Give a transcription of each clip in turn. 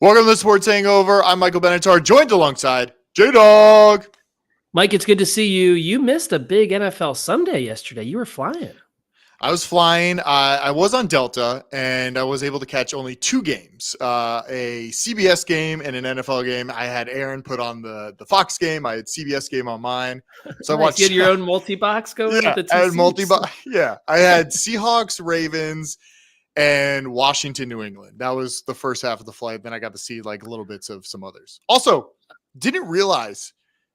Welcome to the Sports Hangover. I'm Michael Benatar, joined alongside J-Dog. Mike, it's good to see you. You missed a big NFL Sunday yesterday. You were flying. I was flying. I was on Delta, and I was able to catch only two games, a CBS game and an NFL game. I had Aaron put on the Fox game. I had CBS game on mine. So Nice. I watched. You had your own multi-box going Yeah, with the I two had seats? multi-box. Yeah, I had Seahawks, Ravens, and Washington, New England. That was the first half of the flight. Then I got to see like little bits of some others. Also, didn't realize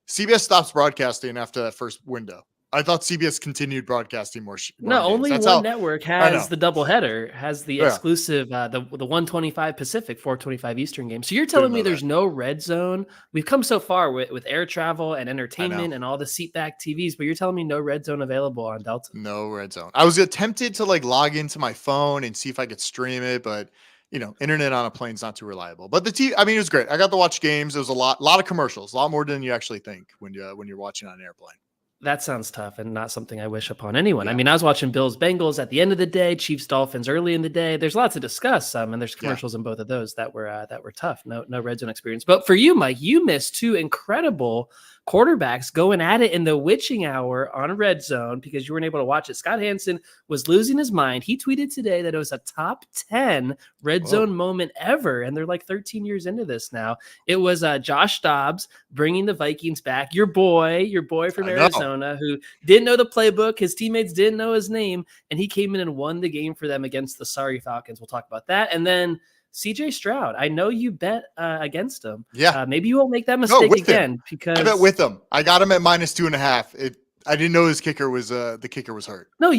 CBS stops broadcasting after that first window. I thought CBS continued broadcasting more. No, only one network has the doubleheader, has the exclusive, the 125 Pacific, 425 Eastern game. So you're telling me there's no red zone? We've come so far with air travel and entertainment and all the seatback TVs, but you're telling me no red zone available on Delta? No red zone. I was tempted to like log into my phone and see if I could stream it, but internet on a plane is not too reliable. But the TV, I mean, it was great. I got to watch games. There was a lot of commercials, a lot more than you actually think when you're watching on an airplane. That sounds tough and not something I wish upon anyone. Yeah. I mean, I was watching Bills Bengals at the end of the day, Chiefs Dolphins early in the day. There's lots to discuss, and there's commercials in both of those that were tough. No red zone experience. But for you, Mike, you missed two incredible quarterbacks going at it in the witching hour on red zone because you weren't able to watch it. Scott Hansen was losing his mind. He tweeted today that it was a top 10 red zone moment ever, and they're like 13 years into this now. It was Josh Dobbs bringing the Vikings back. Your boy from Arizona, who didn't know the playbook. His teammates didn't know his name, and he came in and won the game for them against the sorry Falcons. We'll talk about that. And then CJ Stroud, I know you bet against him. Yeah. Maybe you won't make that mistake again because I bet with him. I got him at -2.5. I didn't know his kicker was the kicker was hurt. No,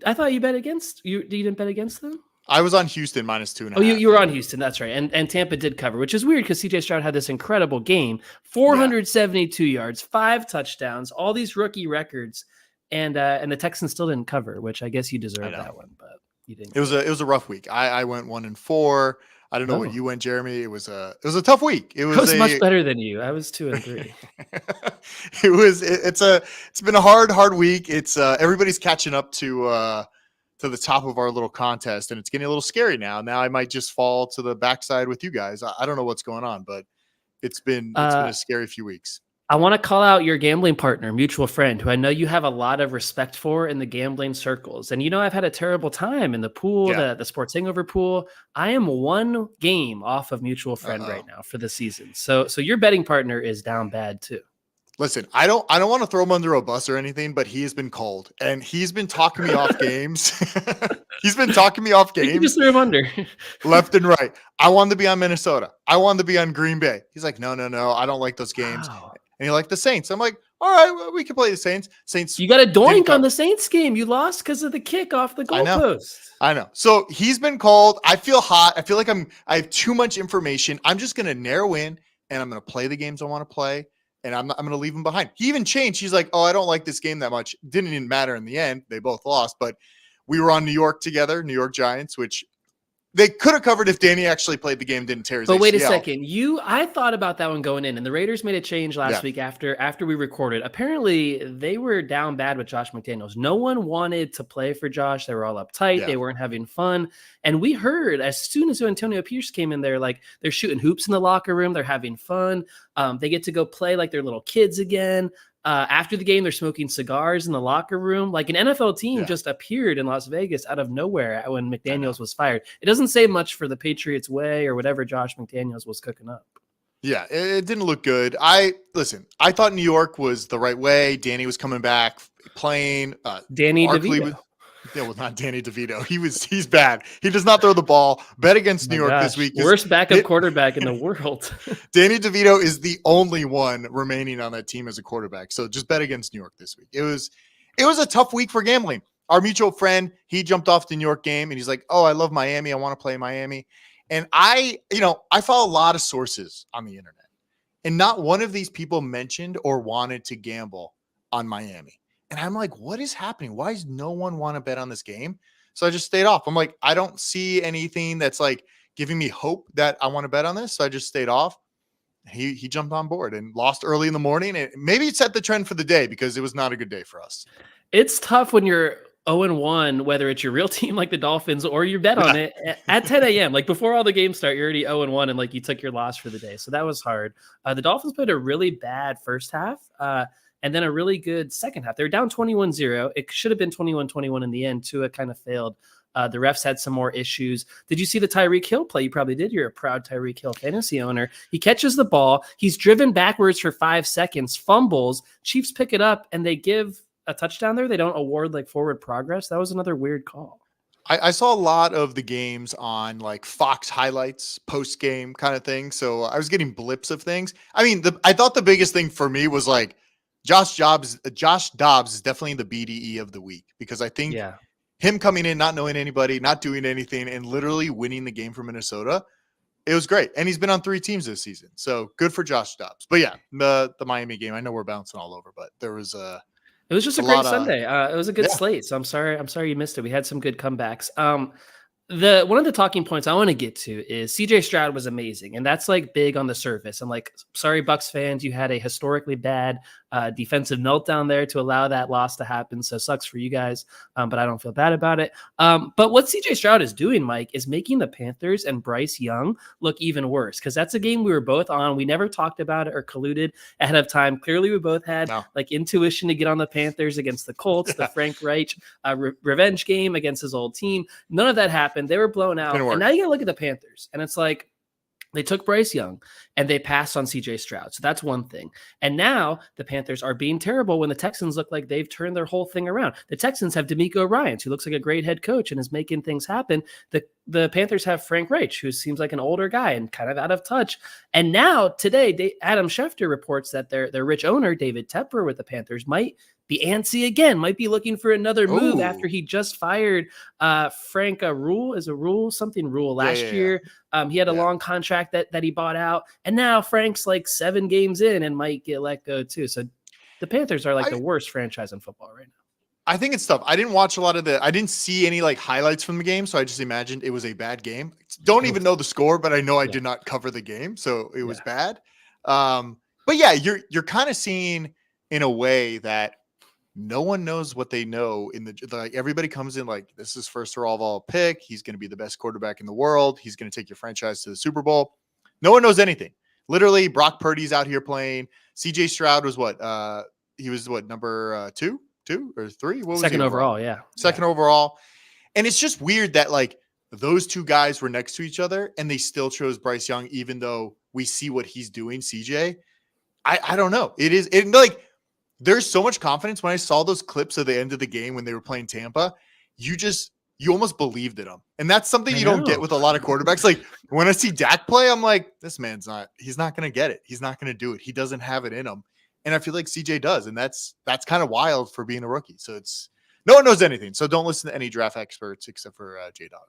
I thought you bet against you. You didn't bet against them? I was on Houston -2.5. Oh, you were on Houston. That's right. And Tampa did cover, which is weird because CJ Stroud had this incredible game, 472 yards, 5 touchdowns, all these rookie records. And the Texans still didn't cover, which I guess you deserve that one, but you didn't. It was a rough week. I went 1-4. I don't know what you went, Jeremy. It was a tough week. It was much better than you. I was 2-3. It's been a hard week. It's everybody's catching up to the top of our little contest, and it's getting a little scary now. Now I might just fall to the backside with you guys. I don't know what's going on, but it's been a scary few weeks. I want to call out your gambling partner, mutual friend, who I know you have a lot of respect for in the gambling circles. And I've had a terrible time in the pool, the Sports Hangover pool. I am one game off of mutual friend right now for the season. So your betting partner is down bad too. Listen, I don't want to throw him under a bus or anything, but he has been cold and he's been talking me off games. He's been talking me off games. You just threw him under left and right. I wanted to be on Minnesota. I wanted to be on Green Bay. He's like, no, I don't like those games. Wow. And he liked the Saints. I'm like, all right, well, we can play the Saints. You got a doink on the Saints game. You lost because of the kick off the goalpost. I know. So he's been called. I feel hot. I feel like I have too much information. I'm just going to narrow in and I'm going to play the games I want to play. And I'm going to leave him behind. He even changed. He's like, oh, I don't like this game that much. Didn't even matter in the end. They both lost. But we were on New York together, New York Giants, which they could have covered if Danny actually played the game, didn't tear his ACL. But wait a second. I thought about that one going in, and the Raiders made a change last week after we recorded. Apparently, they were down bad with Josh McDaniels. No one wanted to play for Josh. They were all uptight. Yeah. They weren't having fun. And we heard as soon as Antonio Pierce came in there, like they're shooting hoops in the locker room. They're having fun. They get to go play like they're little kids again. After the game, they're smoking cigars in the locker room. Like an NFL team just appeared in Las Vegas out of nowhere when McDaniels was fired. It doesn't say much for the Patriots way or whatever Josh McDaniels was cooking up. Yeah, it didn't look good. I thought New York was the right way. Danny was coming back playing. Danny DeVito. Not Danny DeVito. He's bad. He does not throw the ball. Bet against New York this week. Worst backup quarterback in the world. Danny DeVito is the only one remaining on that team as a quarterback. So just bet against New York this week. It was a tough week for gambling. Our mutual friend, he jumped off the New York game and he's like, oh, I love Miami. I want to play Miami. And I follow a lot of sources on the internet. And not one of these people mentioned or wanted to gamble on Miami. And I'm like, what is happening? Why does no one want to bet on this game? So I just stayed off. I'm like, I don't see anything that's like giving me hope that I want to bet on this. So I just stayed off. He jumped on board and lost early in the morning. And maybe it set the trend for the day because it was not a good day for us. It's tough when you're 0-1, whether it's your real team like the Dolphins or you bet on it at 10 a.m. Like before all the games start, you're already 0-1 and like you took your loss for the day. So that was hard. The Dolphins played a really bad first half and then a really good second half. They were down 21-0. It should have been 21-21 in the end. Tua kind of failed. The refs had some more issues. Did you see the Tyreek Hill play? You probably did. You're a proud Tyreek Hill fantasy owner. He catches the ball. He's driven backwards for 5 seconds, fumbles. Chiefs pick it up, and they give a touchdown there. They don't award like forward progress. That was another weird call. I saw a lot of the games on like Fox highlights, post game kind of thing. So I was getting blips of things. I mean, I thought the biggest thing for me was like Josh Dobbs is definitely the BDE of the week, because I think him coming in, not knowing anybody, not doing anything, and literally winning the game for Minnesota, it was great. And he's been on 3 teams this season. So good for Josh Dobbs. But yeah, the Miami game, I know we're bouncing all over, but there was it was just a great Sunday. It was a good slate. So I'm sorry you missed it. We had some good comebacks. One of the talking points I want to get to is CJ Stroud was amazing, and that's like big on the surface. I'm like, sorry, Bucs fans, you had a historically bad defensive meltdown there to allow that loss to happen. So sucks for you guys, but I don't feel bad about it. But what CJ Stroud is doing, Mike, is making the Panthers and Bryce Young look even worse, because that's a game we were both on. We never talked about it or colluded ahead of time. Clearly, we both had like intuition to get on the Panthers against the Colts, the Frank Reich revenge game against his old team. None of that happened. They were blown out. And now you got to look at the Panthers, and it's like, they took Bryce Young and they passed on CJ Stroud. So that's one thing. And now the Panthers are being terrible when the Texans look like they've turned their whole thing around. The Texans have D'Amico Ryans, who looks like a great head coach and is making things happen. The Panthers have Frank Reich, who seems like an older guy and kind of out of touch. And now today, Adam Schefter reports that their rich owner, David Tepper with the Panthers, might be antsy again, might be looking for another move after he just fired Frank Rule last year. He had a long contract that he bought out, and now Frank's like 7 games in and might get let go too. So the Panthers are like the worst franchise in football right now. I think it's tough. I didn't watch I didn't see any like highlights from the game, so I just imagined it was a bad game. Don't even know the score, but I know I did not cover the game, so it was bad. But yeah, you're kind of seeing in a way that no one knows what they know like everybody comes in like, this is first overall pick. He's going to be the best quarterback in the world. He's going to take your franchise to the Super Bowl. No one knows anything. Literally, Brock Purdy's out here playing. CJ Stroud was he was number 2 or 3? What was second overall? Second overall. And it's just weird that like those 2 guys were next to each other and they still chose Bryce Young, even though we see what he's doing. CJ, I don't know. There's so much confidence. When I saw those clips at the end of the game when they were playing Tampa, you almost believed in them. And that's something you don't get with a lot of quarterbacks. Like when I see Dak play, I'm like, he's not going to get it. He's not going to do it. He doesn't have it in him. And I feel like CJ does. And that's kind of wild for being a rookie. So no one knows anything. So don't listen to any draft experts except for J-Dog.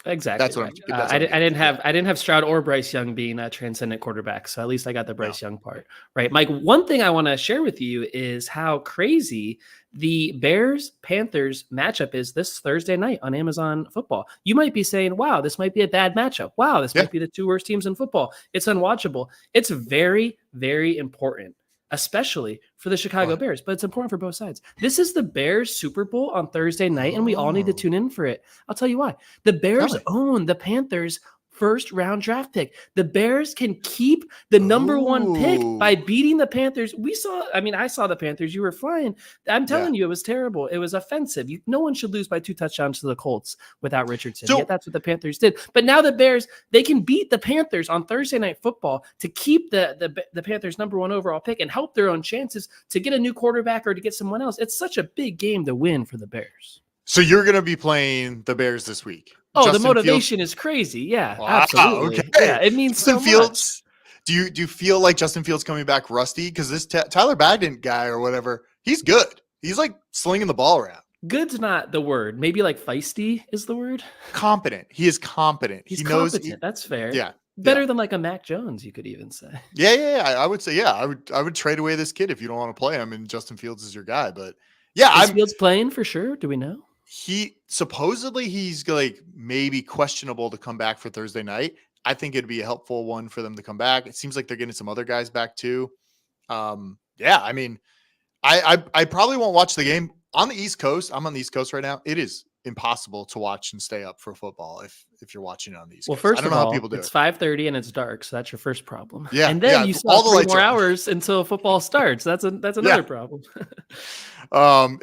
Exactly. That's what I didn't have Stroud or Bryce Young being a transcendent quarterback. So at least I got the Bryce Young part right. Mike, one thing I want to share with you is how crazy the Bears-Panthers matchup is this Thursday night on Amazon Football. You might be saying, wow, this might be a bad matchup. Wow, this might be the 2 worst teams in football. It's unwatchable. It's very, very important, especially for the Chicago Bears, but it's important for both sides. This is the Bears Super Bowl on Thursday night, and we all need to tune in for it. I'll tell you why. The Bears own the Panthers' first-round draft pick. The Bears can keep the number 1 pick by beating the Panthers. I saw the Panthers. You were flying. I'm telling you, it was terrible. It was offensive. No one should lose by 2 touchdowns to the Colts without Richardson. Yet that's what the Panthers did. But now the Bears, they can beat the Panthers on Thursday Night Football to keep the Panthers' number 1 overall pick and help their own chances to get a new quarterback or to get someone else. It's such a big game to win for the Bears. So you're going to be playing the Bears this week. Oh, Justin, the motivation is crazy. Yeah, absolutely. Okay. Yeah, it means Justin so Fields. Much. Do you feel like Justin Fields coming back rusty? Because this Tyler Bagdon guy or whatever, he's good. He's like slinging the ball around. Good's not the word. Maybe like feisty is the word. Competent. He is competent. He knows. Competent. That's fair. Yeah. Better than like a Mac Jones, you could even say. Yeah. I would say, I would trade away this kid if you don't want to play him and Justin Fields is your guy. But is Fields playing for sure? Do we know? He supposedly he's like maybe questionable to come back for Thursday night. I think it'd be a helpful one for them to come back. It seems like they're getting some other guys back too. I mean, I probably won't watch the game on the East Coast, I'm on the East Coast right now. It is impossible to watch and stay up for football if you're watching it on the East Well, Coast. I first don't of know how all, people do it's it. 5:30 and it's dark, so that's your first problem. Yeah, And then yeah, you still all have the 3 lights more are on. hours until football starts. That's another Yeah. problem.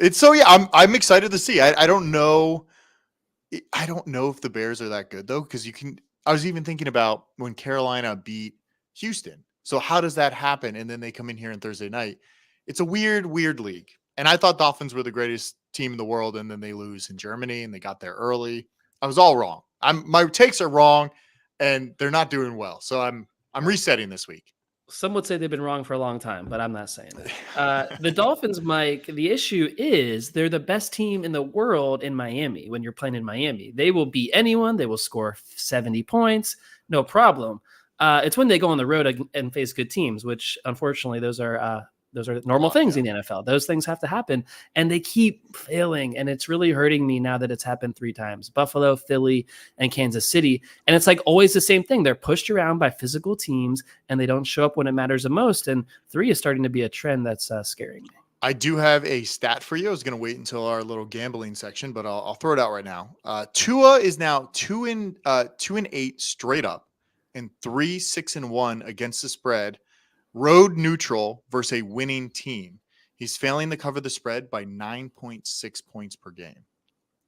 It's so yeah, I'm excited to see. I don't know. I don't know if the Bears are that good though, because I was even thinking about when Carolina beat Houston. So how does that happen? And then they come in here on Thursday night. It's a weird league. And I thought Dolphins were the greatest team in the world, and then they lose in Germany and they got there early. I was all wrong. My takes are wrong, and they're not doing well. So I'm resetting this week. Some would say they've been wrong for a long time, but I'm not saying that. The Dolphins, Mike, the issue is they're the best team in the world in Miami when you're playing in Miami. They will beat anyone. They will score 70 points. No problem. It's when they go on the road and face good teams, which unfortunately those are normal things in the NFL. Those things have to happen, and they keep failing. And it's really hurting me now that it's happened 3 times: Buffalo, Philly, and Kansas City. And it's like always the same thing. They're pushed around by physical teams, and they don't show up when it matters the most. And 3 is starting to be a trend that's scaring me. I do have a stat for you. I was going to wait until our little gambling section, but I'll throw it out right now. Tua is now 2-8 straight up, and 3-6-1 against the spread. Road neutral versus a winning team. He's failing to cover the spread by 9.6 points per game.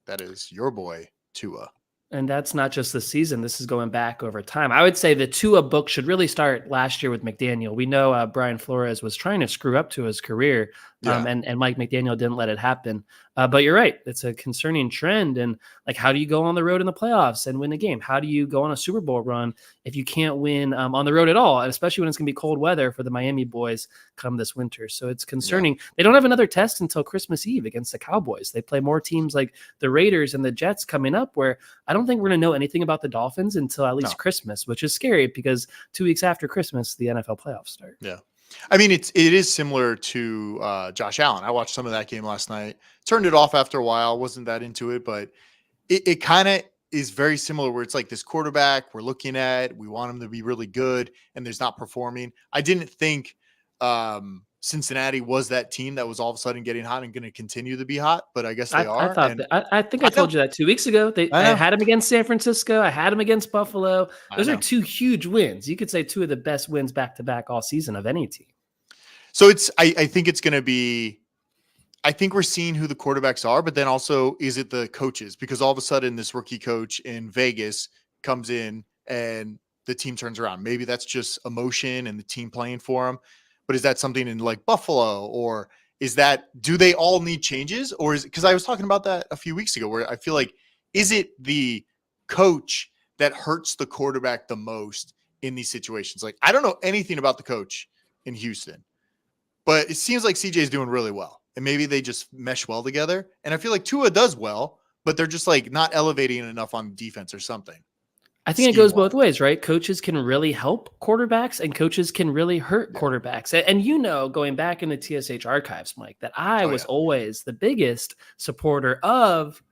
That is your boy, Tua. And that's not just the season. This is going back over time. I would say the Tua book should really start last year with McDaniel. We know Brian Flores was trying to screw up Tua's career, and Mike McDaniel didn't let it happen. But you're right. It's a concerning trend. And like, how do you go on the road in the playoffs and win a game? How do you go on a Super Bowl run if you can't win on the road at all? And especially when it's going to be cold weather for the Miami boys come this winter. So it's concerning. They don't have another test until Christmas Eve against the Cowboys. They play more teams like the Raiders and the Jets coming up, where I don't think we're going to know anything about the Dolphins until at least Christmas, which is scary because 2 weeks after Christmas, the NFL playoffs start. Yeah. I mean, it is similar to Josh Allen. I watched some of that game last night, turned it off after a while, wasn't that into it, but it kind of is very similar where it's like this quarterback we're looking at, we want him to be really good, and there's not performing. I didn't think Cincinnati was that team that was all of a sudden getting hot and going to continue to be hot, but I guess they are. I think I told you that 2 weeks ago. I had them against San Francisco. I had them against Buffalo. Those are 2 huge wins. You could say 2 of the best wins back to back all season of any team. So I think it's going to be, I think we're seeing who the quarterbacks are, but then also is it the coaches? Because all of a sudden this rookie coach in Vegas comes in and the team turns around. Maybe that's just emotion and the team playing for him. But is that something in like Buffalo, or do they all need changes? Or because I was talking about that a few weeks ago where I feel like, is it the coach that hurts the quarterback the most in these situations? Like, I don't know anything about the coach in Houston, but it seems like CJ is doing really well, and maybe they just mesh well together. And I feel like Tua does well, but they're just like not elevating enough on defense or something. I think it goes both ways, right? Coaches can really help quarterbacks and coaches can really hurt quarterbacks. And going back in the TSH archives, Mike, that I was always the biggest supporter of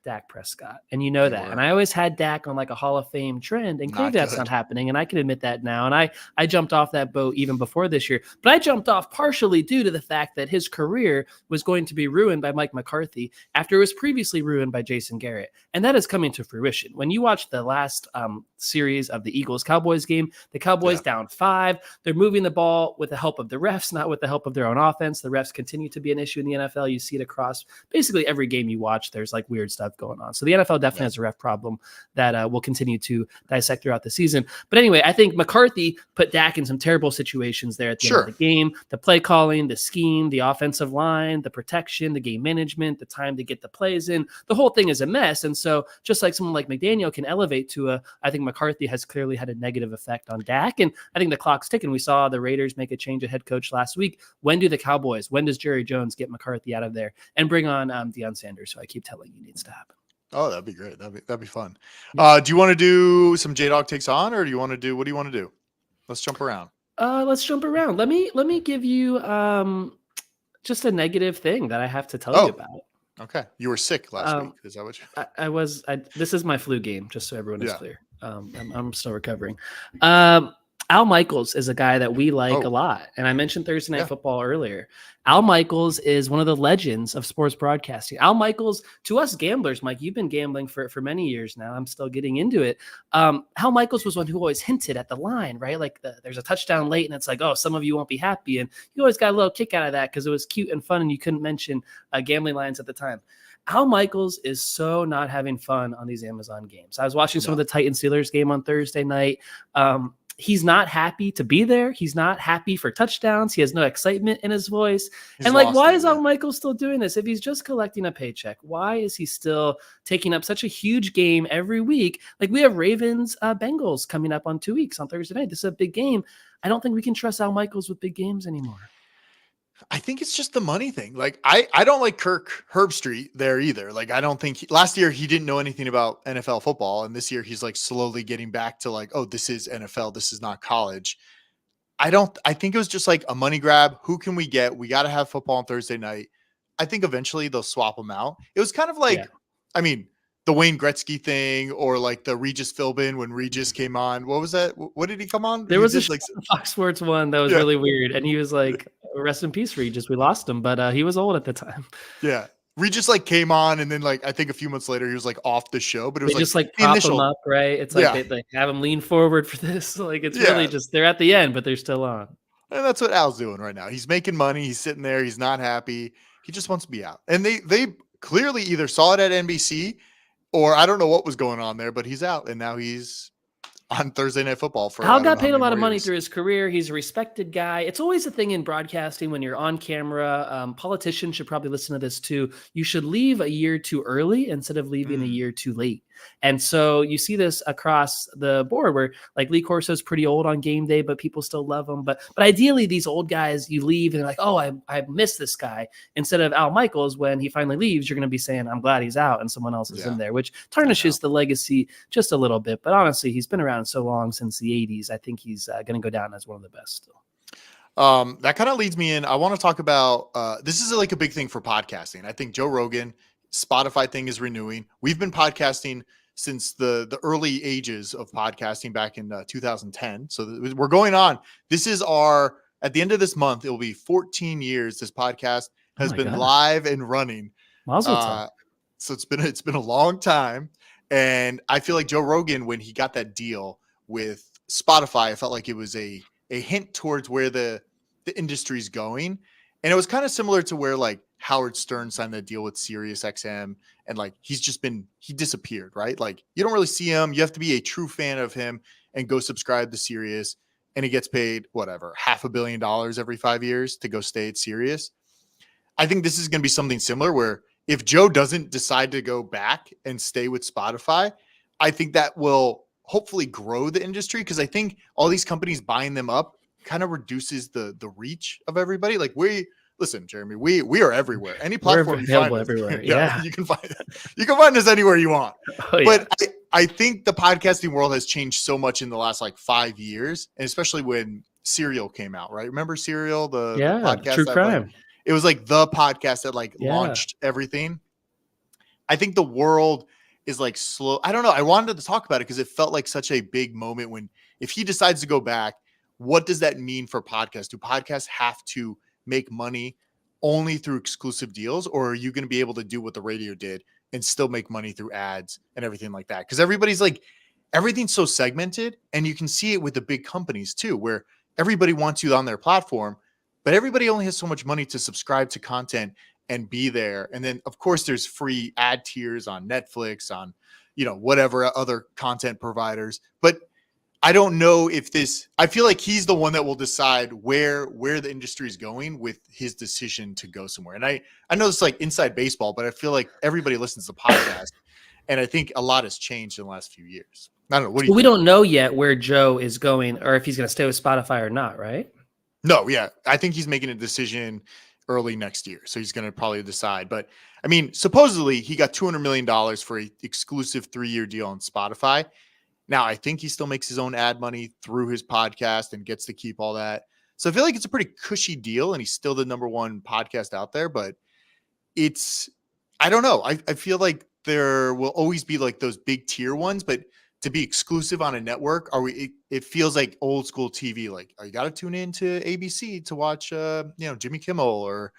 Dak Prescott. And you know that. And I always had Dak on like a Hall of Fame trend, and clearly that's not happening. And I can admit that now. And I jumped off that boat even before this year, but I jumped off partially due to the fact that his career was going to be ruined by Mike McCarthy after it was previously ruined by Jason Garrett. And that is coming to fruition. When you watch the last series of the Eagles-Cowboys game, the Cowboys down 5, they're moving the ball with the help of the refs, not with the help of their own offense. The refs continue to be an issue in the NFL. You see it across basically every game you watch. There's like weird stuff going on. So the NFL definitely has a ref problem that we'll continue to dissect throughout the season. But anyway, I think McCarthy put Dak in some terrible situations there at the end of the game. The play calling, the scheme, the offensive line, the protection, the game management, the time to get the plays in. The whole thing is a mess. And so just like someone like McDaniel can elevate to I think McCarthy has clearly had a negative effect on Dak. And I think the clock's ticking. We saw the Raiders make a change of head coach last week. When does Jerry Jones get McCarthy out of there and bring on Deion Sanders, who I keep telling you needs to happen? Oh, that'd be great. That'd be fun. Do you want to do some J-Dog takes on, or what do you want to do? Let's jump around. Let's jump around. Let me give you just a negative thing that I have to tell you about. Okay. You were sick last week. Is that what you... I was. This is my flu game, just so everyone is clear. I'm still recovering. Al Michaels is a guy that we like a Oh, lot. And I mentioned Thursday Night yeah. Football earlier. Al Michaels is one of the legends of sports broadcasting. Al Michaels, to us gamblers, Mike, you've been gambling for many years now. I'm still getting into it. Al Michaels was one who always hinted at the line, right? Like there's a touchdown late and it's like, oh, some of you won't be happy. And you always got a little kick out of that because it was cute and fun and you couldn't mention gambling lines at the time. Al Michaels is so not having fun on these Amazon games. I was watching some of the Titans Steelers game on Thursday night. He's not happy to be there. He's not happy for touchdowns. He has no excitement in his voice. And like, why is Al Michaels still doing this? If he's just collecting a paycheck, why is he still taking up such a huge game every week? Like we have Ravens Bengals coming up on 2 weeks on Thursday night. This is a big game. I don't think we can trust Al Michaels with big games anymore. I think it's just the money thing. Like I don't like Kirk Herbstreit there either. Like I don't think last year he didn't know anything about NFL football. And this year he's like slowly getting back to like, oh, this is NFL. This is not college. I think it was just like a money grab. Who can we get? We got to have football on Thursday night. I think eventually they'll swap them out. It was kind of like, I mean, the Wayne Gretzky thing or like the Regis Philbin when Regis came on. What was that? What did he come on? There was like Fox Sports one that was really weird. And he was like, rest in peace, Regis. We lost him, but he was old at the time. Yeah. Regis like came on and then like I think a few months later he was like off the show, but it was they just like prop him up, right? It's like they have him lean forward for this. Like it's really just they're at the end, but they're still on. And that's what Al's doing right now. He's making money. He's sitting there. He's not happy. He just wants to be out. And they clearly either saw it at NBC or I don't know what was going on there, but he's out and now he's on Thursday Night Football. For Al got paid a lot of money through his career. He's a respected guy. It's always a thing in broadcasting when you're on camera. Politicians should probably listen to this too. You should leave a year too early instead of leaving a year too late. And so you see this across the board where like Lee Corso's pretty old on game day, but people still love him. But ideally these old guys, you leave and they're like, oh, I miss this guy. Instead of Al Michaels, when he finally leaves, you're going to be saying, I'm glad he's out and someone else is in there, which tarnishes the legacy just a little bit. But honestly, he's been around so long since the 80s. I think he's going to go down as one of the best still. That kind of leads me in. I want to talk about this is like a big thing for podcasting. I think Joe Rogan, Spotify thing is renewing. We've been podcasting since the early ages of podcasting back in 2010. So we're going on. This is at the end of this month, it will be 14 years. This podcast has been live and running. So it's been a long time. And I feel like Joe Rogan, when he got that deal with Spotify, I felt like it was a hint towards where the industry's going. And it was kind of similar to where like Howard Stern signed that deal with Sirius XM. And like, he disappeared, right? Like you don't really see him. You have to be a true fan of him and go subscribe to Sirius. And he gets paid whatever, $500 million every 5 years to go stay at Sirius. I think this is going to be something similar where if Joe doesn't decide to go back and stay with Spotify, I think that will hopefully grow the industry. Cause I think all these companies buying them up kind of reduces the reach of everybody. Like listen, Jeremy, we are everywhere. Any platform we're available everywhere. You can find us anywhere you want. But I think the podcasting world has changed so much in the last like 5 years, and especially when Serial came out, right? Remember Serial, the podcast? True crime. It was like the podcast that like launched everything. I think the world is like slow. I don't know. I wanted to talk about it because it felt like such a big moment when if he decides to go back, what does that mean for podcasts? Do podcasts have to make money only through exclusive deals, or are you going to be able to do what the radio did and still make money through ads and everything like that? Because everything's so segmented, and you can see it with the big companies too, where everybody wants you on their platform, but everybody only has so much money to subscribe to content and be there. And then of course there's free ad tiers on Netflix, on, whatever other content providers. But I don't know if I feel like he's the one that will decide where the industry is going with his decision to go somewhere. And I know it's like inside baseball, but I feel like everybody listens to podcasts. And I think a lot has changed in the last few years. I don't know. What do you think? We don't know yet where Joe is going or if he's going to stay with Spotify or not, right? No, yeah. I think he's making a decision early next year. So he's going to probably decide. But I mean, supposedly he got $200 million for an exclusive 3-year deal on Spotify. Now, I think he still makes his own ad money through his podcast and gets to keep all that. So I feel like it's a pretty cushy deal, and he's still the number one podcast out there. But I don't know. I feel like there will always be like those big tier ones, but to be exclusive on a network, it feels like old school TV. Like, you got to tune in to ABC to watch, Jimmy Kimmel or,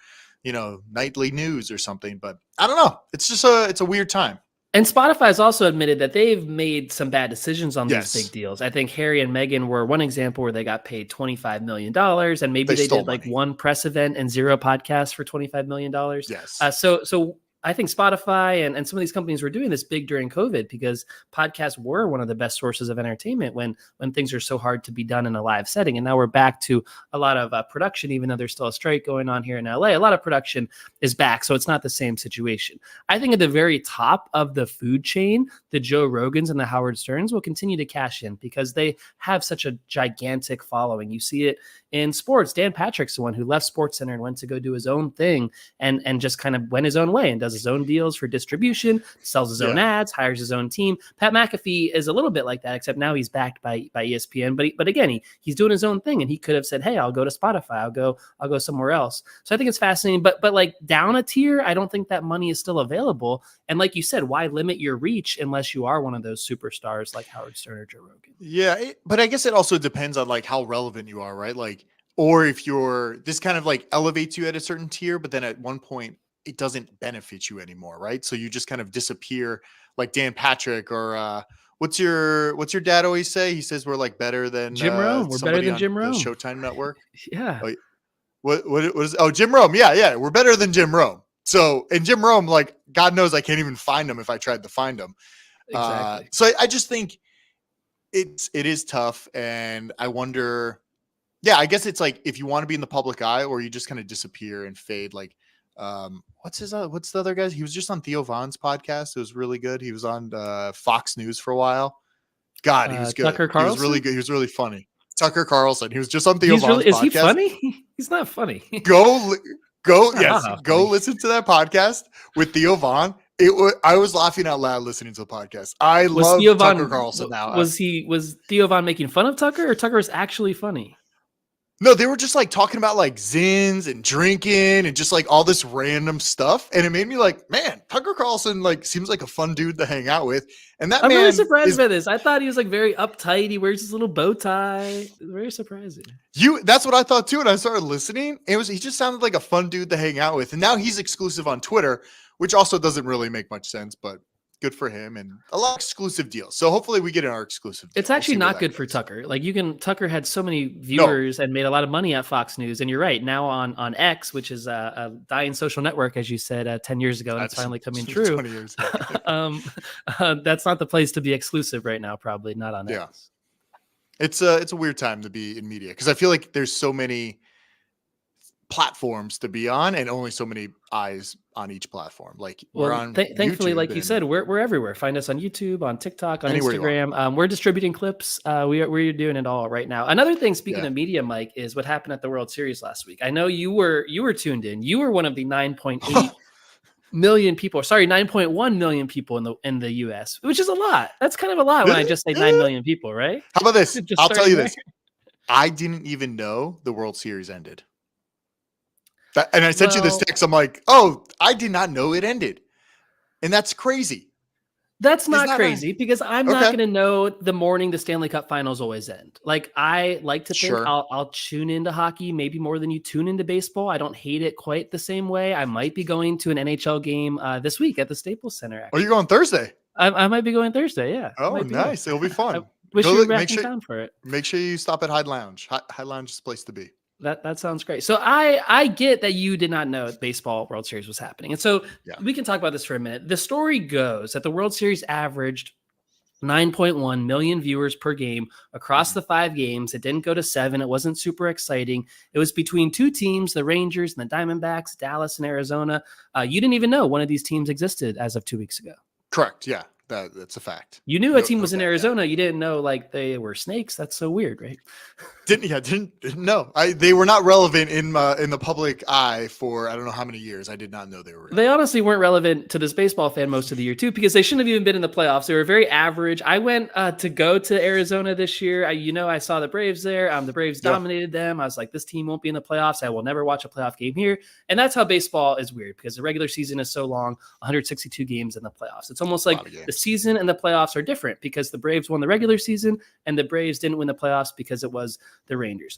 nightly news or something. But I don't know. It's just it's a weird time. And Spotify has also admitted that they've made some bad decisions on these Yes. big deals. I think Harry and Meghan were one example where they got paid $25 million, and maybe they did like one press event and 0 podcasts for $25 million. Yes. So I think Spotify and some of these companies were doing this big during COVID because podcasts were one of the best sources of entertainment when things are so hard to be done in a live setting. And now we're back to a lot of production, even though there's still a strike going on here in LA. A lot of production is back, so it's not the same situation. I think at the very top of the food chain, the Joe Rogans and the Howard Sterns will continue to cash in because they have such a gigantic following. You see it in sports. Dan Patrick's the one who left SportsCenter and went to go do his own thing and just kind of went his own way and does his own deals for distribution, sells his own ads, hires his own team. Pat McAfee is a little bit like that, except now he's backed by ESPN. But again, he's doing his own thing, and he could have said, "Hey, I'll go to Spotify. I'll go somewhere else." So I think it's fascinating. But like down a tier, I don't think that money is still available. And like you said, why limit your reach unless you are one of those superstars like Howard Stern or Joe Rogan? Yeah, but I guess it also depends on like how relevant you are, right? Like, or if this kind of like elevates you at a certain tier, but then at one point it doesn't benefit you anymore, right? So you just kind of disappear, like Dan Patrick or what's your dad always say? He says we're like better than Jim Rome. We're better than Jim Rome. The Showtime Network. Yeah. What was? Oh, Jim Rome. Yeah. We're better than Jim Rome. So, and Jim Rome, like, God knows I can't even find him if I tried to find him. Exactly. So I just think it is tough, and I wonder. Yeah, I guess it's like if you want to be in the public eye, or you just kind of disappear and fade. Like, what's the other guy? He was just on Theo Von's podcast. It was really good. He was on Fox News for a while. God, he was good. Tucker Carlson? He was really good. He was really funny. Tucker Carlson. He was just on Theo Von's podcast. Is he funny? He's not funny. Go listen to that podcast with Theo Von. I was laughing out loud listening to the podcast. I love Tucker Carlson now. Was Theo Von making fun of Tucker, or Tucker was actually funny? No, they were just like talking about like Zins and drinking and just like all this random stuff. And it made me like, man, Tucker Carlson like seems like a fun dude to hang out with. And I'm really surprised by this. I thought he was like very uptight. He wears his little bow tie. Very surprising. That's what I thought too. And I started listening. He just sounded like a fun dude to hang out with. And now he's exclusive on Twitter, which also doesn't really make much sense, but good for him, and a lot of exclusive deals. So hopefully we get in our exclusive deal. It's actually not good for Tucker. Like Tucker had so many viewers and made a lot of money at Fox News. And you're right, now on X, which is a dying social network, as you said 10 years ago, and it's finally coming true. 20 years that's not the place to be exclusive right now. Probably not on X. It's a weird time to be in media because I feel like there's so many platforms to be on and only so many eyes on each platform. Like we're on thankfully, YouTube, like you said, we're everywhere. Find us on YouTube, on TikTok, on anywhere Instagram. We're distributing clips. We're doing it all right now. Another thing, speaking of media, Mike, is what happened at the World Series last week. I know you were tuned in. You were one of the 9.8 million people. Sorry, 9.1 million people in the US, which is a lot. That's kind of a lot when I just say 9 million people, right? How about this? I'll tell you this. I didn't even know the World Series ended. And I sent you this text. I'm like, oh, I did not know it ended. And that's crazy. That's not crazy because I'm not going to know the morning the Stanley Cup finals always end. Like, I like to think I'll tune into hockey maybe more than you tune into baseball. I don't hate it quite the same way. I might be going to an NHL game this week at the Staples Center. Actually. Oh, you're going Thursday? I might be going Thursday, yeah. Oh, nice. It'll be fun. I wish you were back in town for it. Make sure you stop at Hyde Lounge. Hyde Lounge is the place to be. That sounds great. So I get that you did not know baseball World Series was happening. And so we can talk about this for a minute. The story goes that the World Series averaged 9.1 million viewers per game across the 5 games. It didn't go to 7. It wasn't super exciting. It was between 2 teams, the Rangers and the Diamondbacks, Dallas and Arizona. You didn't even know one of these teams existed as of 2 weeks ago. Correct. Yeah. That's a fact. You knew a team was in Arizona. Yeah. You didn't know like they were snakes. That's so weird, right? Didn't know. They were not relevant in the public eye for I don't know how many years. I did not know they were relevant. They honestly weren't relevant to this baseball fan most of the year too, because they shouldn't have even been in the playoffs. They were very average. I went to go to Arizona this year. I saw the Braves there. The Braves dominated them. I was like, this team won't be in the playoffs. I will never watch a playoff game here. And that's how baseball is weird because the regular season is so long, 162 games in the playoffs. It's almost like the season and the playoffs are different because the Braves won the regular season and the Braves didn't win the playoffs because it was the Rangers.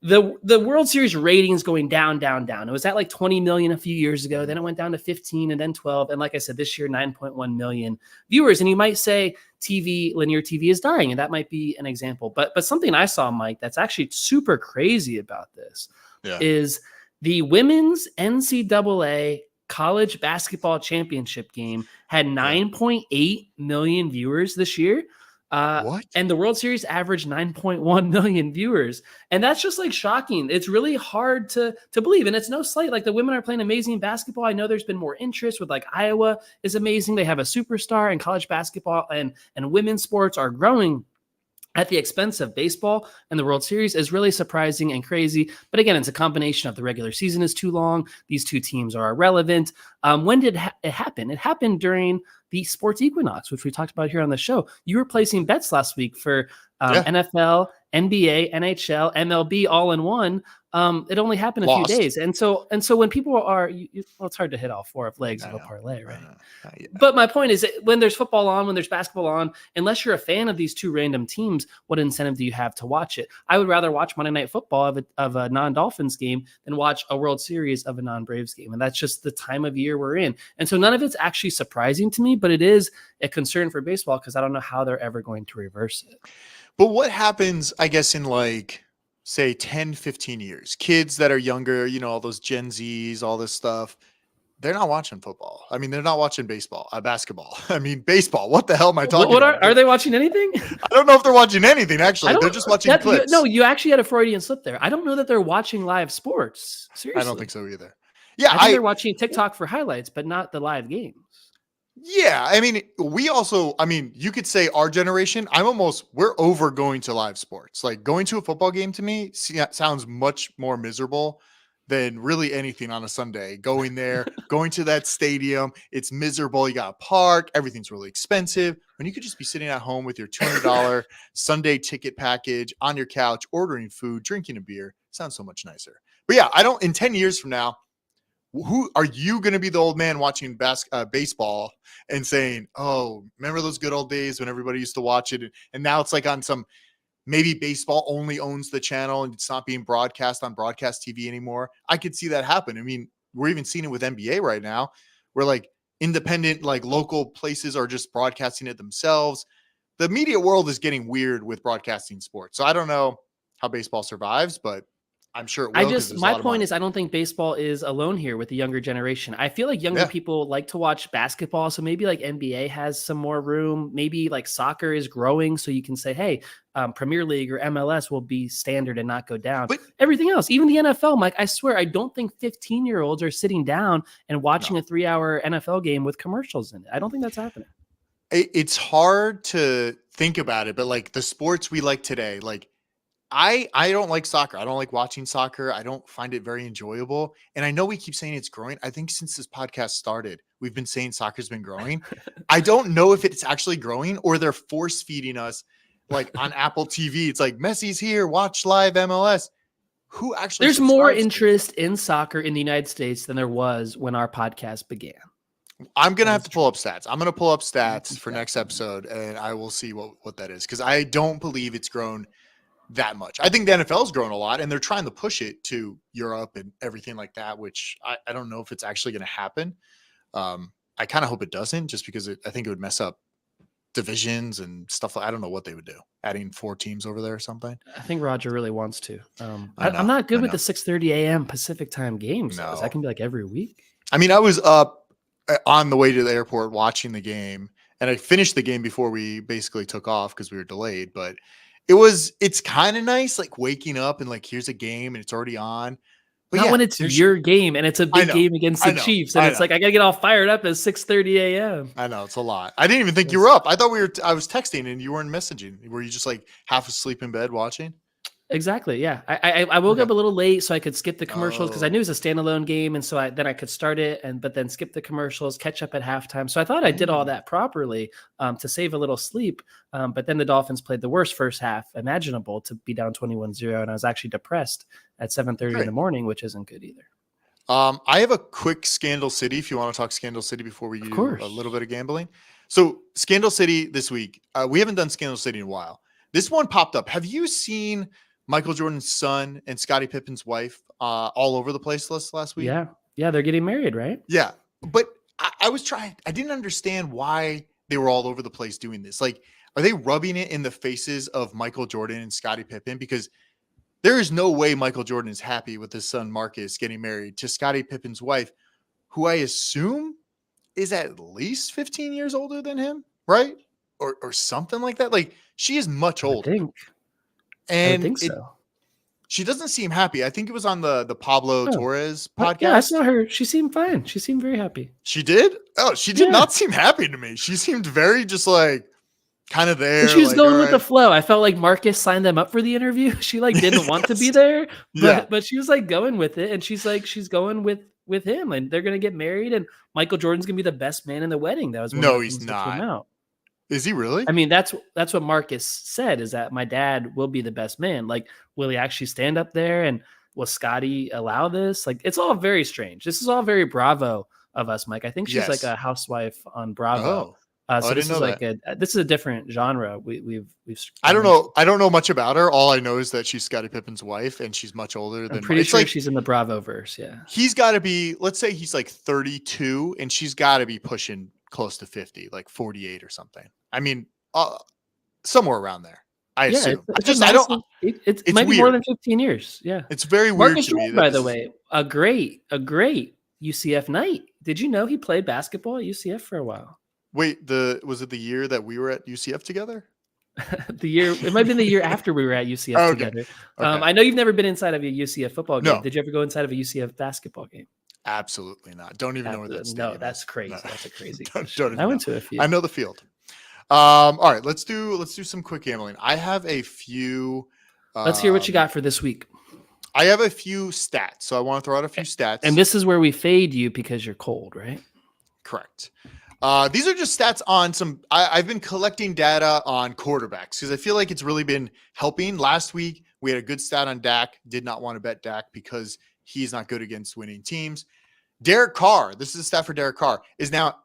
The World Series ratings going down. It was at like 20 million a few years ago. Then it went down to 15 and then 12. And like I said, this year, 9.1 million viewers. And you might say linear TV is dying. And that might be an example. But something I saw, Mike, that's actually super crazy about this is the women's NCAA college basketball championship game had 9.8 million viewers this year. What? And the World Series averaged 9.1 million viewers. And that's just like shocking. It's really hard to believe. And it's no slight. Like the women are playing amazing basketball. I know there's been more interest with like Iowa is amazing. They have a superstar in college basketball and women's sports are growing at the expense of baseball, and the World Series is really surprising and crazy. But again, it's a combination of the regular season is too long. These two teams are irrelevant. When did it happen? It happened during the sports equinox, which we talked about here on the show. You were placing bets last week for NFL, NBA, NHL, MLB all in one. It only happened a few days. And so when people are, well, it's hard to hit all four of legs of a parlay, right? But my point is that when there's football on, when there's basketball on, unless you're a fan of these two random teams, what incentive do you have to watch it? I would rather watch Monday Night Football of a non-Dolphins game than watch a World Series of a non-Braves game. And that's just the time of year we're in. And so none of it's actually surprising to me, but it is a concern for baseball because I don't know how they're ever going to reverse it. But what happens, I guess, in like, say 10, 15 years, kids that are younger, all those Gen Zs, all this stuff, they're not watching football. I mean, they're not watching basketball. I mean, baseball. What the hell am I talking about? Are they watching anything? I don't know if they're watching anything, actually. They're just watching clips. You actually had a Freudian slip there. I don't know that they're watching live sports. Seriously. I don't think so either. Yeah, I think they're watching TikTok for highlights, but not the live games. Yeah, I mean, you could say our generation, we're over going to live sports. Like going to a football game to me sounds much more miserable than really anything on a Sunday. Going there, going to that stadium, it's miserable. You got to park, everything's really expensive. When you could just be sitting at home with your $200 Sunday ticket package on your couch, ordering food, drinking a beer, sounds so much nicer. But yeah, in 10 years from now, who are you going to be the old man watching baseball and saying, oh, remember those good old days when everybody used to watch it? And now it's like on some, maybe baseball only owns the channel and it's not being broadcast on broadcast TV anymore. I could see that happen. I mean, we're even seeing it with NBA right now where like independent, like local places are just broadcasting it themselves. The media world is getting weird with broadcasting sports. So I don't know how baseball survives, but I'm sure it will. My point is, I don't think baseball is alone here with the younger generation. I feel like younger people like to watch basketball. So maybe like NBA has some more room. Maybe like soccer is growing. So you can say, hey, Premier League or MLS will be standard and not go down. But everything else, even the NFL, Mike, I swear, I don't think 15-year-olds are sitting down and watching a 3-hour NFL game with commercials in it. I don't think that's happening. It's hard to think about it, but like the sports we like today, like, I don't like soccer. I don't like watching soccer. I don't find it very enjoyable. And I know we keep saying it's growing. I think since this podcast started, we've been saying soccer's been growing. I don't know if it's actually growing or they're force feeding us like on Apple TV. It's like Messi's here, watch live MLS. Who actually There's more interest in soccer in the United States than there was when our podcast began. I'm going to have to pull up stats. I'm going to pull up stats for next episode and I will see what that is. Because I don't believe it's grown that much. I think the NFL has grown a lot and they're trying to push it to Europe and everything like that, which I don't know if it's actually going to happen. I kind of hope it doesn't just because I think it would mess up divisions and stuff. I don't know what they would do. Adding 4 teams over there or something. I think Roger really wants to. I'm not good with the 6:30 a.m. Pacific time games. No. That can be like every week. I mean, I was up on the way to the airport watching the game and I finished the game before we basically took off because we were delayed, but it's kind of nice, like waking up and like, here's a game and it's already on. But not when it's your game and it's a big game against the Chiefs. And it's like, I got to get all fired up at 6:30 a.m. I know it's a lot. I didn't even think you were up. I thought I was texting and you weren't messaging. Were you just like half asleep in bed watching? Exactly. Yeah. I woke up a little late so I could skip the commercials because I knew it was a standalone game. And so then I could start it but then skip the commercials, catch up at halftime. So I thought I did all that properly to save a little sleep. But then the Dolphins played the worst first half imaginable to be down 21-0. And I was actually depressed at 7:30 in the morning, which isn't good either. I have a quick Scandal City if you want to talk Scandal City before we do a little bit of gambling. So Scandal City this week. We haven't done Scandal City in a while. This one popped up. Have you seen Michael Jordan's son and Scottie Pippen's wife all over the place last week? Yeah, they're getting married, right? Yeah, but I was trying. I didn't understand why they were all over the place doing this. Like, are they rubbing it in the faces of Michael Jordan and Scottie Pippen? Because there is no way Michael Jordan is happy with his son Marcus getting married to Scottie Pippen's wife, who I assume is at least 15 years older than him, right? Or something like that. Like, she is much older. I would And think so. she doesn't seem happy. I think it was on the Pablo Torres podcast. Yeah, I saw her. She seemed fine. She seemed very happy. She did? Oh, she did not seem happy to me. She seemed very just like kind of there. And she was like, going with the flow. I felt like Marcus signed them up for the interview. She like didn't want to be there, but she was like going with it. And she's going with him, and they're gonna get married. And Michael Jordan's gonna be the best man in the wedding. That was he's not. Is he really? I mean, that's what Marcus said, is that my dad will be the best man. Like, will he actually stand up there, and will Scottie allow this? Like, it's all very strange. This is all very Bravo of us, Mike. I think she's like a housewife on Bravo. So this is like this is a different genre. We've I don't know much about her. All I know is that she's Scottie Pippen's wife, and she's much older than. I'm pretty sure she's in the Bravo verse. Yeah, he's got to be. Let's say he's like 32, and she's got to be pushing close to 50, like 48 or something. I mean, somewhere around there. I assume. It might be more than 15 years. Yeah, it's very weird to me. By the way, a great UCF night. Did you know he played basketball at UCF for a while? Wait, was it the year that we were at UCF together? It might have been the year after we were at UCF together. Okay. I know you've never been inside of a UCF football game. No. Did you ever go inside of a UCF basketball game? Absolutely not. Don't even know where that stadium is. No, that's crazy. No. That's a crazy. I went to a few. I know the field. All right, let's do some quick gambling. I have a few. Let's hear what you got for this week. I have a few stats, so I want to throw out a few stats. And this is where we fade you because you're cold, right? Correct. These are just stats on some. I've been collecting data on quarterbacks because I feel like it's really been helping. Last week we had a good stat on Dak. Did not want to bet Dak because he's not good against winning teams. Derek Carr, this is a stat for Derek Carr, is now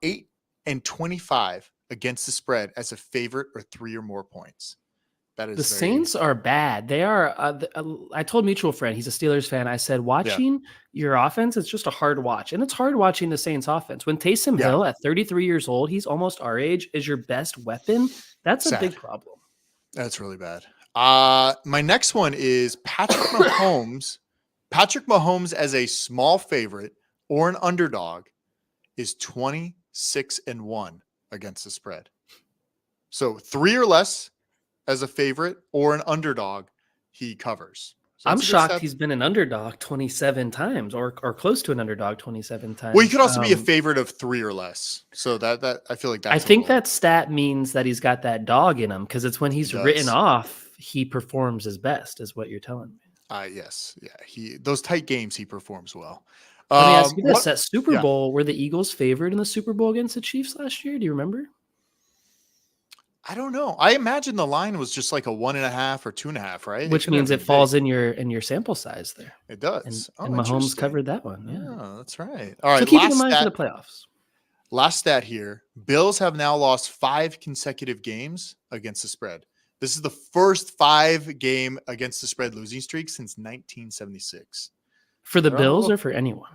8-25 against the spread as a favorite or 3 or more points. That is the Saints are bad. They are. I told mutual friend, he's a Steelers fan. I said, watching your offense, it's just a hard watch. And it's hard watching the Saints offense. When Taysom Hill at 33 years old, he's almost our age, is your best weapon. That's a big problem. That's really bad. My next one is Patrick Mahomes. Patrick Mahomes as a small favorite or an underdog is 26-1 against the spread. So 3 or less as a favorite or an underdog, he covers. So I'm shocked he's been an underdog 27 times or close to an underdog 27 times. Well, he could also be a favorite of 3 or less. So that I feel like that's. I think that stat means that he's got that dog in him, because it's when he's written off, he performs his best, is what you're telling me. Yes. Yeah. Those tight games, he performs well. Let me ask you this: that Super Bowl, were the Eagles favored in the Super Bowl against the Chiefs last year? Do you remember? I don't know. I imagine the line was just like a 1.5 or 2.5, right? Which means it falls in your sample size there. It does. And Mahomes covered that one. Yeah, that's right. All right. So keep it in mind for the playoffs. Last stat here: Bills have now lost 5 consecutive games against the spread. This is the first 5-game against the spread losing streak since 1976. For the Bills or for anyone?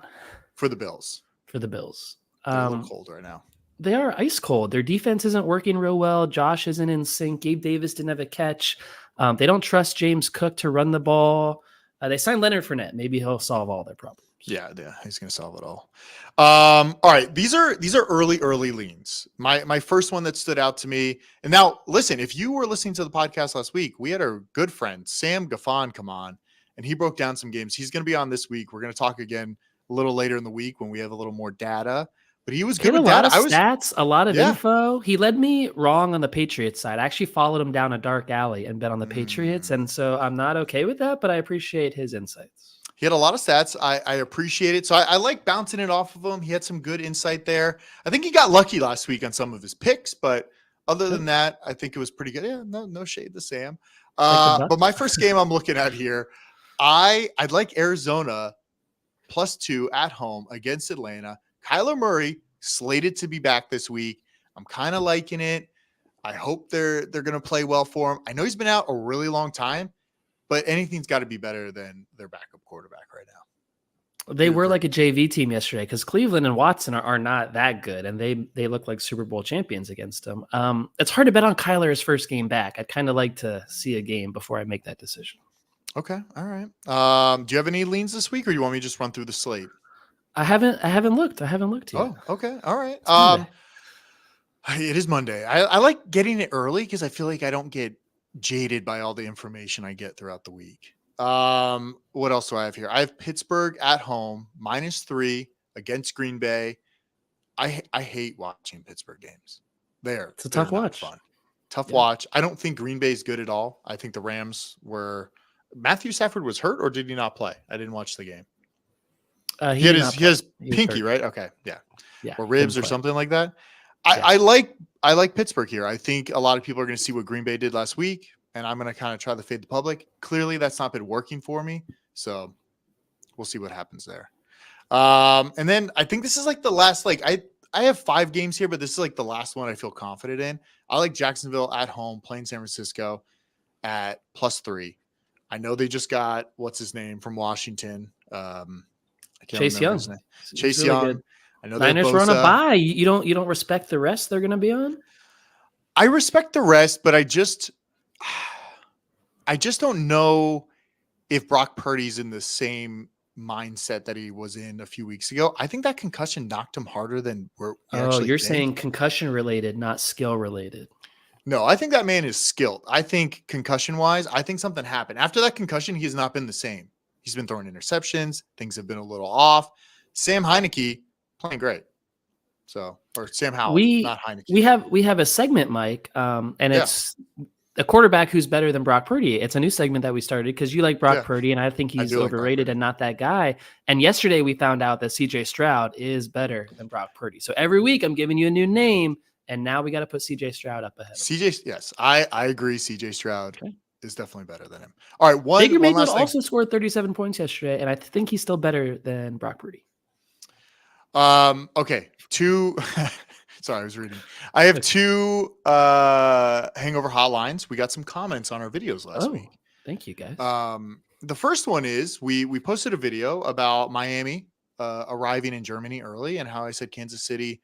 For the Bills. For the Bills. They're a little cold right now. They are ice cold. Their defense isn't working real well. Josh isn't in sync. Gabe Davis didn't have a catch. They don't trust James Cook to run the ball. They signed Leonard Fournette. Maybe he'll solve all their problems. Yeah, he's going to solve it all. All right, these are early leans. My first one that stood out to me. And now, listen, if you were listening to the podcast last week, we had our good friend Sam Gaffon come on, and he broke down some games. He's going to be on this week. We're going to talk again a little later in the week when we have a little more data. But he was good with data. Stats, a lot of info. He led me wrong on the Patriots side. I actually followed him down a dark alley and bet on the Patriots. And so I'm not okay with that, but I appreciate his insights. He had a lot of stats. I appreciate it. So I like bouncing it off of him. He had some good insight there. I think he got lucky last week on some of his picks, but other than that, I think it was pretty good. Yeah, no shade to Sam. But my first game I'm looking at here, I'd like Arizona +2 at home against Atlanta. Kyler Murray slated to be back this week. I'm kind of liking it. I hope they're going to play well for him. I know he's been out a really long time, but anything's got to be better than their backup quarterback right now. They were like a JV team yesterday because Cleveland and Watson are not that good, and they look like Super Bowl champions against them. It's hard to bet on Kyler his first game back. I'd kind of like to see a game before I make that decision. Okay, all right. Do you have any leans this week, or you want me to just run through the slate? I haven't looked. I haven't looked yet. Oh, okay, all right. It is Monday. I like getting it early because I feel like I don't get jaded by all the information I get throughout the week. What else do I have here? I have Pittsburgh at home, -3 against Green Bay. I hate watching Pittsburgh games. It's a tough watch. Fun. Tough watch. I don't think Green Bay is good at all. I think the Rams were. Matthew Stafford was hurt, or did he not play? I didn't watch the game. He has pinky, right? Okay, yeah, or ribs or something like that. I like Pittsburgh here. I think a lot of people are going to see what Green Bay did last week, and I'm going to kind of try to fade the public. Clearly, that's not been working for me, so we'll see what happens there. And then I think this is like the last. Like I have 5 games here, but this is like the last one I feel confident in. I like Jacksonville at home playing San Francisco at +3. I know they just got what's his name from Washington. I can't Chase Young. His name. Chase really Young. Good. I know Niners were on a bye. You don't respect the rest they're going to be on? I respect the rest, but I just don't know if Brock Purdy's in the same mindset that he was in a few weeks ago. I think that concussion knocked him harder than you're saying concussion related, not skill related. No, I think that man is skilled. I think concussion wise, I think something happened. After that concussion, he has not been the same. He's been throwing interceptions. Things have been a little off. Sam Heineke playing great. So, or Sam Howell, not Heineke. We have a segment, Mike, and it's a quarterback who's better than Brock Purdy. It's a new segment that we started because you like Brock Purdy, and I think he's overrated and not that guy. And yesterday we found out that CJ Stroud is better than Brock Purdy. So every week I'm giving you a new name, and now we got to put CJ Stroud up ahead. Yes, I agree. CJ Stroud is definitely better than him. All right, Baker Mayfield also scored 37 points yesterday, and I think he's still better than Brock Purdy. Okay. 2. Sorry, I was reading. I have 2 hangover hotlines. We got some comments on our videos last week. Thank you, guys. The first one is we posted a video about Miami arriving in Germany early and how I said Kansas City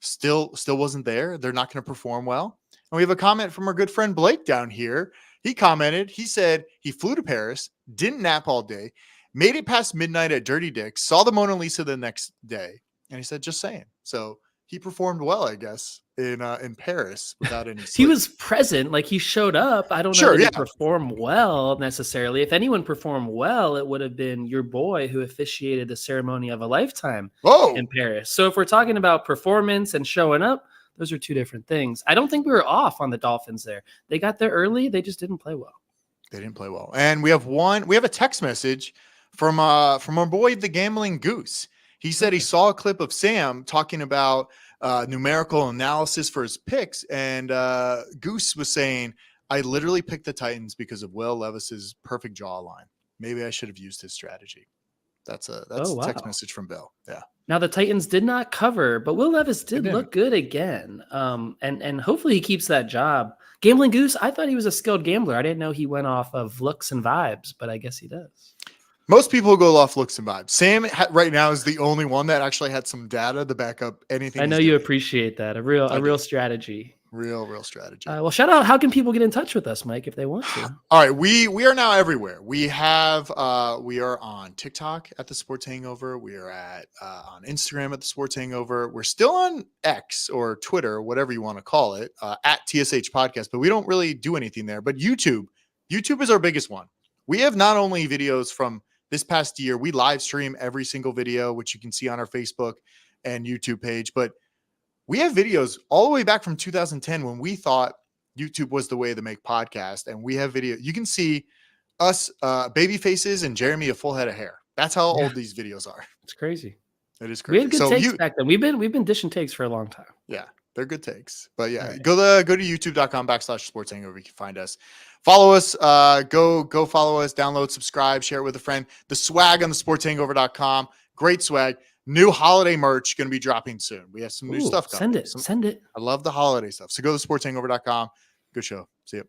still wasn't there. They're not going to perform well. And we have a comment from our good friend Blake down here. He commented, he said he flew to Paris, didn't nap all day, made it past midnight at Dirty Dick's, saw the Mona Lisa the next day. And he said, just saying. So he performed well, I guess, in Paris without any sleep. He was present, like he showed up. I don't know that he performed well necessarily. If anyone performed well, it would have been your boy who officiated the ceremony of a lifetime in Paris. So if we're talking about performance and showing up, those are 2 different things. I don't think we were off on the Dolphins there. They got there early. They just didn't play well. They didn't play well. And we have a text message from our boy, the Gambling Goose. He said he saw a clip of Sam talking about numerical analysis for his picks. And Goose was saying, I literally picked the Titans because of Will Levis's perfect jawline. Maybe I should have used his strategy. That's a text message from Bill. Yeah. Now the Titans did not cover, but Will Levis did look good again. And hopefully he keeps that job. Gambling Goose, I thought he was a skilled gambler. I didn't know he went off of looks and vibes, but I guess he does. Most people go off looks and vibes. Sam right now is the only one that actually had some data to back up anything. I know you appreciate that. A real strategy. Real strategy. Well, shout out. How can people get in touch with us, Mike, if they want to? All right. We are now everywhere. We are on TikTok at The Sports Hangover. We are on Instagram at The Sports Hangover. We're still on X or Twitter, whatever you want to call it, at TSH Podcast, but we don't really do anything there. But YouTube is our biggest one. We have not only videos from this past year, we live stream every single video, which you can see on our Facebook and YouTube page, but we have videos all the way back from 2010 when we thought YouTube was the way to make podcasts. And we have video. You can see us, baby faces, and Jeremy a full head of hair. That's how old these videos are. It's crazy. It is crazy. We had good takes back then. We've been dishing takes for a long time. Yeah, they're good takes. But yeah, go to youtube.com/sports hangover. You can find us. Follow us. Go follow us. Download, subscribe, share it with a friend. The swag on the sportshangover.com. Great swag. New holiday merch going to be dropping soon. We have some new Ooh, stuff coming. Send it. I love the holiday stuff. So go to sportshangover.com. Good show. See you.